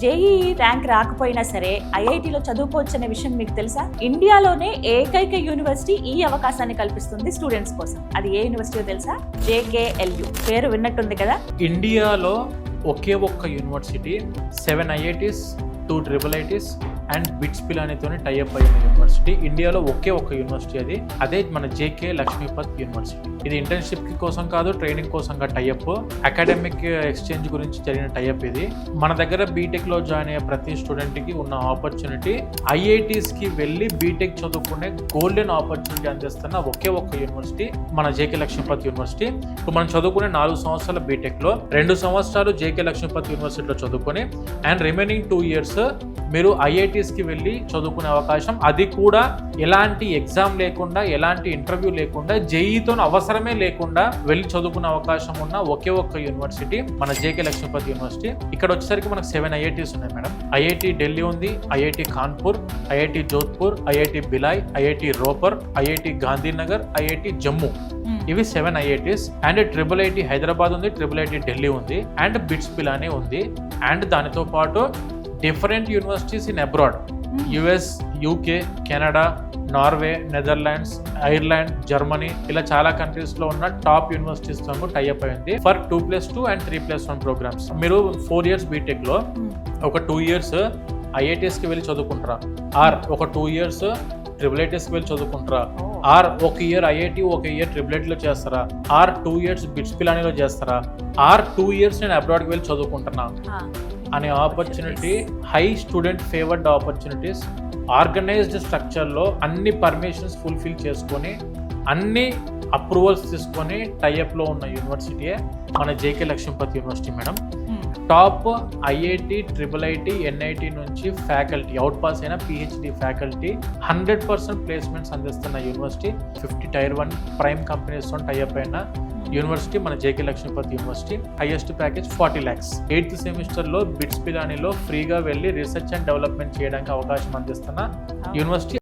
JEE rank రాకపోయినా సరే ఐఐటీలో చదువుకోవచ్చనే విషయం మీకు తెలుసా? ఇండియాలోనే ఏకైక యూనివర్సిటీ ఈ అవకాశాన్ని కల్పిస్తుంది స్టూడెంట్స్ కోసం. అది ఏ యూనివర్సిటీ తెలుసా? JKLU. పేరు విన్నట్టుంది కదా. ఇండియాలో ఒకే ఒక్క university 7 IITs 2 IIITs and BITS పిలానితోని టైఅప్ అయిన యూనివర్సిటీ. ఇండియాలో ఒకే ఒక్క యూనివర్సిటీ అదే మన JK లక్ష్మీపత్ యూనివర్సిటీ. ఇది ఇంటర్న్షిప్ కోసం కాదు, ట్రైనింగ్ కోసంగా టైఅప్, అకాడమిక్ ఎక్స్చేంజ్ గురించి జరిగిన టైఅప్. ఇది మన దగ్గర బీటెక్ లో జాయిన్ అయ్యే ప్రతి స్టూడెంట్ కి ఉన్న ఆపర్చునిటీ IITs కి వెళ్ళి బీటెక్ చదువుకునే గోల్డెన్ ఆపర్చునిటీ అందిస్తున్న ఒకే ఒక్క యూనివర్సిటీ మన JK లక్ష్మీపత్ యూనివర్సిటీ. ఇప్పుడు మనం చదువుకునే 4 సంవత్సరాల బీటెక్ లో 2 సంవత్సరాలు JK లక్ష్మీపత్ యూనివర్సిటీలో చదువుకొని అండ్ రిమైనింగ్ 2 years మీరు IITs కి వెళ్ళి చదువుకునే అవకాశం. అది కూడా ఎలాంటి ఎగ్జామ్ లేకుండా, ఎలాంటి ఇంటర్వ్యూ లేకుండా, JEEతో అవసరమే లేకుండా వెళ్ళి చదువుకునే అవకాశం ఉన్న ఒకే ఒక్క యూనివర్సిటీ మన JK లక్ష్మీపత్ యూనివర్సిటీ. ఇక్కడ వచ్చేసరికి మనకు 7 IITs ఉన్నాయి మేడం. IIT ఢిల్లీ ఉంది, IIT Kanpur, IIT Jodhpur, IIT Bhilai, IIT Ropar, IIT Gandhinagar, IIT Jammu. ఇవి 7 IITs. అండ్ IIIT హైదరాబాద్ ఉంది, IIIT ఢిల్లీ ఉంది, అండ్ బిట్స్ పిలానీ ఉంది. అండ్ దానితో పాటు different universities in abroad, US, UK, Canada, Norway, Netherlands, Ireland, Germany, ఇలా చాలా కంట్రీస్ లో ఉన్న టాప్ యూనివర్సిటీస్ తో టైఅప్ అయింది ఫర్ 2+2 అండ్ 3+1 ప్రోగ్రామ్స్. మీరు 4 years బీటెక్ లో ఒక 2 years IITs కి వెళ్ళి చదువుకుంటారా, ఆర్ ఒక 2 years IIITs కి వెళ్ళి చదువుకుంటారా, ఆర్ ఒక ఇయర్ IIT ఒక ఇయర్ IIIT లో చేస్తారా, ఆర్ 2 years బిట్స్ పిలానీలో చేస్తారా, ఆర్ 2 years నేను అబ్రాడ్ కి వెళ్ళి చదువుకుంటున్నా అనే opportunity, high student favoured opportunities, organised స్ట్రక్చర్లో అన్ని పర్మిషన్స్ ఫుల్ఫిల్ చేసుకొని అన్ని అప్రూవల్స్ తీసుకొని టైఅప్లో ఉన్న యూనివర్సిటీయే మన JK లక్ష్మీపత్ యూనివర్సిటీ మేడం. టాప్ IIT, IIIT, NIT నుంచి ఫ్యాకల్టీ, అవుట్ పాస్ అయిన PhD ఫ్యాకల్టీ 100% ప్లేస్మెంట్స్ అందిస్తున్న యూనివర్సిటీ. 50 Tier 1 ప్రైమ్ కంపెనీస్తో టైఅప్ అయిన యూనివర్సిటీ మన JK Lakshmipat university. Highest package 40 lakhs. 8th సెమిస్టర్లో బిట్స్ పిలానీలో ఫ్రీగా వెళ్ళి రీసెర్చ్ అండ్ డెవలప్మెంట్ చేయడానికి అవకాశం అందిస్తున్న యూనివర్సిటీ.